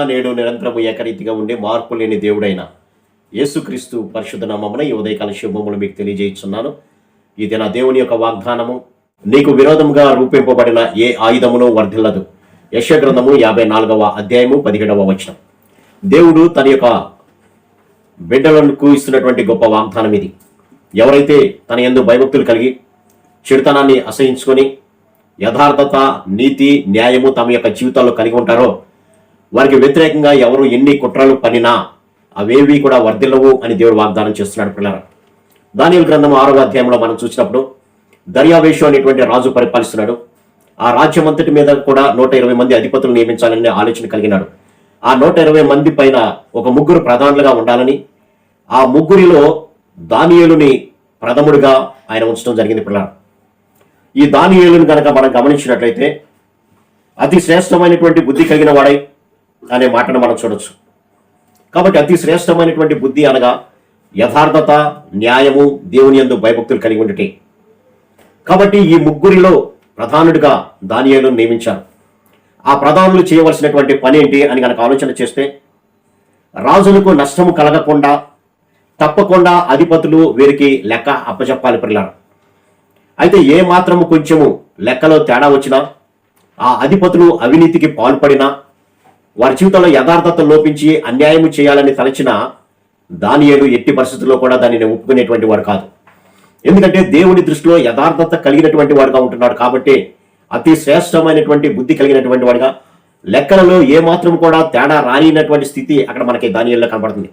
నేడు నిరంతరము ఏకరీతిగా ఉండే మార్పు లేని దేవుడైన యేసుక్రీస్తు పరిశుద్ధ నామమున ఈ ఉదయకాల శుభములు మీకు తెలియజేస్తున్నాను. ఇది నా దేవుని యొక్క వాగ్దానము. నీకు విరోధముగా రూపింపబడిన ఏ ఆయుధమును వర్ధిల్లదు. యెషయా గ్రంథము 54వ అధ్యాయము 17వ వచనం. దేవుడు తన యొక్క బిడ్డలకు ఇస్తున్నటువంటి గొప్ప వాగ్దానం ఇది. ఎవరైతే తన యందు భయభక్తులు కలిగి చెడుతనాన్ని అసహించుకొని యథార్థత, నీతి, న్యాయము తమ యొక్క జీవితాల్లో కలిగి ఉంటారో వారికి వ్యతిరేకంగా ఎవరు ఎన్ని కుట్రలు పనినా అవేవి కూడా వర్ధిల్లవు అని దేవుడు వాగ్దానం చేస్తున్నాడు. పిల్లలు, దానియేలు గ్రంథం 6వ అధ్యాయంలో మనం చూసినప్పుడు దర్యావేషు అనేటువంటి రాజు పరిపాలిస్తున్నాడు. ఆ రాజ్యం అంతటి మీద కూడా 120 మంది అధిపతులు నియమించాలనే ఆలోచన కలిగినాడు. ఆ 120 మంది పైన ఒక ముగ్గురు ప్రధానులుగా ఉండాలని, ఆ ముగ్గురిలో దానియేలుని ప్రథముడిగా ఆయన ఉంచడం జరిగింది. పిల్లలు, ఈ దానియేలుని కనుక మనం గమనించినట్లయితే అతి శ్రేష్టమైనటువంటి బుద్ధి కలిగిన వాడై అనే మాటను మనం చూడొచ్చు. కాబట్టి అతి శ్రేష్టమైనటువంటి బుద్ధి అనగా యథార్థత, న్యాయము, దేవుని యందు భయభక్తులు కలిగి ఉండటే. కాబట్టి ఈ ముగ్గురిలో ప్రధానుడిగా దానియేలును నియమించారు. ఆ ప్రధానులు చేయవలసినటువంటి పని ఏంటి అని కనుక ఆలోచన చేస్తే, రాజులకు నష్టము కలగకుండా తప్పకుండా అధిపతులు వీరికి లెక్క అప్పచెప్పాలి. పిల్లలు, అయితే ఏ మాత్రము కొంచెము లెక్కలో తేడా వచ్చినా, ఆ అధిపతులు అవినీతికి పాల్పడినా, వారి జీవితంలో యథార్థత లోపించి అన్యాయం చేయాలని తలచిన దానియేలు ఎట్టి పరిస్థితుల్లో కూడా దానిని ఒప్పుకునేటువంటి వాడు కాదు. ఎందుకంటే దేవుని దృష్టిలో యథార్థత కలిగినటువంటి వాడుగా ఉంటున్నాడు. కాబట్టి అతి శ్రేష్టమైనటువంటి బుద్ధి కలిగినటువంటి వాడుగా, లెక్కలలో ఏ మాత్రం కూడా తేడా రానినటువంటి స్థితి అక్కడ మనకి దానియేలులో కనబడుతుంది.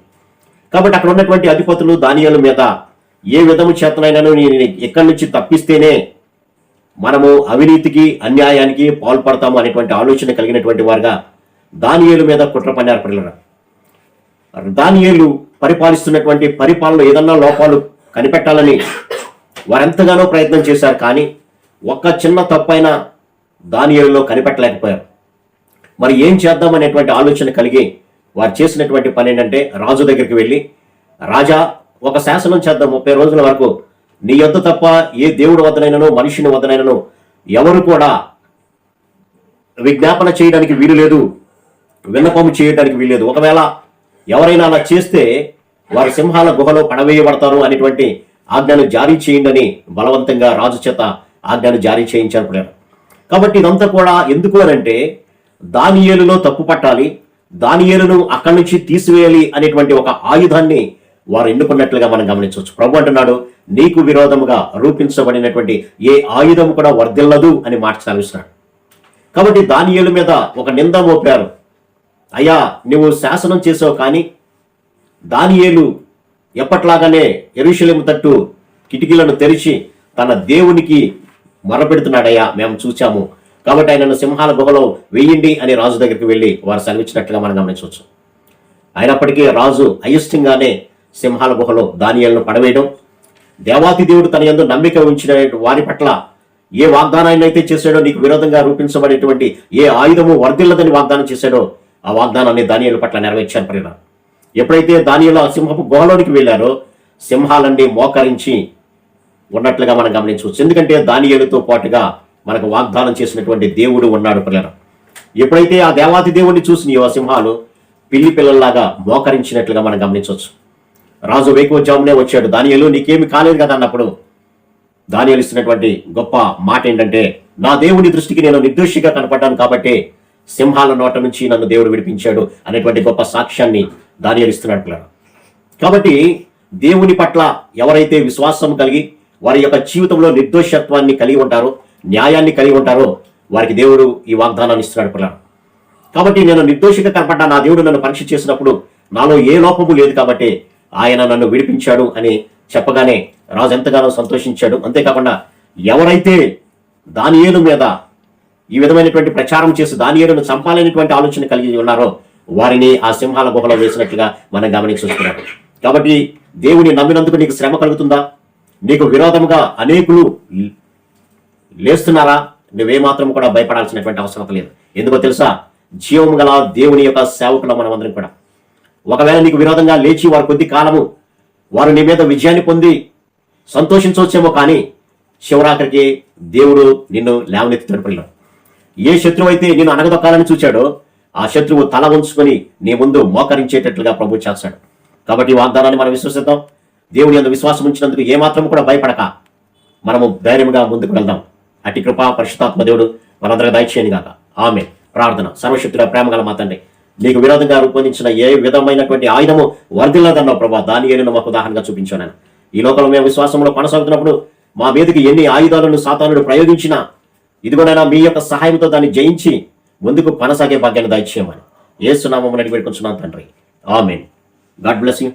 కాబట్టి అక్కడ ఉన్నటువంటి అధిపతులు దానియేలు మీద ఏ విధము చేతనైనాను నేను ఎక్కడి నుంచి తప్పిస్తేనే మనము అవినీతికి, అన్యాయానికి పాల్పడతాము అనేటువంటి ఆలోచన కలిగినటువంటి వారుగా దానియేలు మీద కుట్ర పన్నారు. పిల్లలు, దానియేలు పరిపాలిస్తున్నటువంటి పరిపాలనలో ఏదన్నా లోపాలు కనిపెట్టాలని వారెంతగానో ప్రయత్నం చేశారు. కానీ ఒక్క చిన్న తప్పైనా దానియేలులో కనిపెట్టలేకపోయారు. మరి ఏం చేద్దాం అనేటువంటి ఆలోచన కలిగి వారు చేసినటువంటి పని ఏంటంటే, రాజు దగ్గరికి వెళ్ళి, రాజా, ఒక శాసనం చేద్దాం, 30 రోజుల వరకు నీ యొద్ద తప్ప ఏ దేవుడు వద్దనైనను మనిషిని వద్దనైనను ఎవరు కూడా విజ్ఞాపన చేయడానికి వీలు లేదు, విన్నపము చేయడానికి వీల్లేదు. ఒకవేళ ఎవరైనా అలా చేస్తే వారి సింహాల గుహలో పడవేయబడతారు అనేటువంటి ఆజ్ఞను జారీ చేయండి బలవంతంగా రాజు చేత ఆజ్ఞను జారీ చేయించారు. కాబట్టి ఇదంతా కూడా ఎందుకు అనంటే, దానియేలులో తప్పు పట్టాలి, దానియేలును అక్కడి నుంచి తీసివేయాలి అనేటువంటి ఒక ఆయుధాన్ని వారు ఎన్నుకున్నట్లుగా మనం గమనించవచ్చు. ప్రభు అంటున్నాడు, నీకు విరోధముగా రూపించబడినటువంటి ఏ ఆయుధము కూడా వర్ధిల్లదు అని మాట సెలవిస్తున్నాడు. కాబట్టి దానియేలు మీద ఒక నింద మోపారు. అయ్యా, నువ్వు శాసనం చేసావు, కానీ దానియేలు ఎప్పట్లాగానే యెరూషలేము తట్టు కిటికీలను తెరిచి తన దేవునికి మొరపెడుతున్నాడయ్యా, మేము చూచాము, కాబట్టి ఆయనను సింహాల గుహలో వేయండి అని రాజు దగ్గరికి వెళ్ళి వారు సెలవిచ్చినట్లుగా మనం గమనించవచ్చు. అయినప్పటికీ రాజు అయిష్టంగానే సింహాల గుహలో దానియేలును పడవేయడం, దేవాతి దేవుడు తన యందు నమ్మిక ఉంచిన వారి పట్ల ఏ వాగ్దానాన్ని అయితే చేశాడో, నీకు విరోధంగా రూపించబడేటువంటి ఏ ఆయుధము వర్ధిల్లదని వాగ్దానం చేశాడో ఆ వాగ్దానాన్ని దానియేలు పట్ల నెరవేర్చారు. పరిణామం ఎప్పుడైతే దానియేలు ఆ సింహపు గుహలోనికి వెళ్ళారో సింహాలన్నీ మోకరించి ఉన్నట్లుగా మనం గమనించవచ్చు. ఎందుకంటే దానియేలుతో పాటుగా మనకు వాగ్దానం చేసినటువంటి దేవుడు ఉన్నాడు. పిల్లలు, ఎప్పుడైతే ఆ దేవాతి దేవుడిని చూసి ఆ సింహాలు పిల్లి పిల్లల్లాగా మోకరించినట్లుగా మనం గమనించవచ్చు. రాజు వేకువజామునే వచ్చాడు. దానియేలు, నీకేమి కాలేదు కదా అన్నప్పుడు దానియేలు ఇస్తున్నటువంటి గొప్ప మాట ఏంటంటే, నా దేవుని దృష్టికి నేను నిర్దోషిగా కనపడ్డాను కాబట్టి సింహాల నోట నుంచి నన్ను దేవుడు విడిపించాడు అనేటువంటి గొప్ప సాక్ష్యాన్ని దానియేలు ఇస్తున్నాడు. కాబట్టి దేవుని పట్ల ఎవరైతే విశ్వాసం కలిగి వారి యొక్క జీవితంలో నిర్దోషత్వాన్ని కలిగి ఉంటారో, న్యాయాన్ని కలిగి ఉంటారో, వారికి దేవుడు ఈ వాగ్దానాన్ని ఇస్తున్నాడు. పిల్లలు, కాబట్టి నేను నిర్దోషిగా కనపడ్డా, నా దేవుడు నన్ను పరీక్ష చేసినప్పుడు నాలో ఏ లోపము లేదు కాబట్టి ఆయన నన్ను విడిపించాడు అని చెప్పగానే రాజు ఎంతగానో సంతోషించాడు. అంతేకాకుండా ఎవరైతే దానియేలు మీద ఈ విధమైనటువంటి ప్రచారం చేసి దానియేలును చంపాలనేటువంటి ఆలోచన కలిగి ఉన్నారో వారిని ఆ సింహాల గుహలో వేసినట్లుగా మనం గమనించుకుంటున్నాడు. కాబట్టి దేవుని నమ్మినందుకు నీకు శ్రమ కలుగుతుందా? నీకు విరోధముగా అనేకులు లేస్తున్నారా? నువ్వేమాత్రం కూడా భయపడాల్సినటువంటి అవసరం లేదు. ఎందుకో తెలుసా? జీవము గల దేవుని యొక్క సేవకులు మనం అందరం కూడా ఒకవేళ నీకు విరోధంగా లేచి వారు కొద్ది కాలము వారు నీ మీద విజయాన్ని పొంది సంతోషించవచ్చేమో, కానీ శివరాత్రికి దేవుడు నిన్ను లేవనెత్తుతాడు. పిల్లలు, ఏ శత్రువు అయితే నిన్ను అనగదొక్కాలని చూచాడో ఆ శత్రువు తల ఉంచుకొని నీ ముందు మోకరించేటట్లుగా ప్రభు చేస్తాడు. కాబట్టి ఈ వాగ్దానాన్ని మనం విశ్వసిద్దాం. దేవుని యందు విశ్వాసం ఉంచినందుకు ఏమాత్రం కూడా భయపడక మనము ధైర్యంగా ముందుకు వెళ్దాం. అట్టి కృపా పరిశుద్ధాత్మ దేవుడు మనందరికీ దయచేయను గాక. ఆమేన్. ప్రార్థన. సర్వశక్తుల ప్రేమగల మా తండ్రి, నీకు విరోధంగా రూపొందించిన ఏ విధమైనటువంటి ఆయుధము వర్ధిల్లదన్నావు ప్రభా, దానియేలును మాకు ఉదాహరణగా చూపించాను. ఈ లోకంలో మేము విశ్వాసంలో కొనసాగుతున్నప్పుడు మా మీదకి ఎన్ని ఆయుధాలను సాతానుడు ప్రయోగించినా ఇదిగోనైనా మీ యొక్క సహాయంతో దాన్ని జయించి ముందుకు కొనసాగే భాగ్యాన్ని దయచేయమని యేసు నామమున అడిగి వేడుకొంచున్నాను తండ్రి. ఆమేన్. God bless you.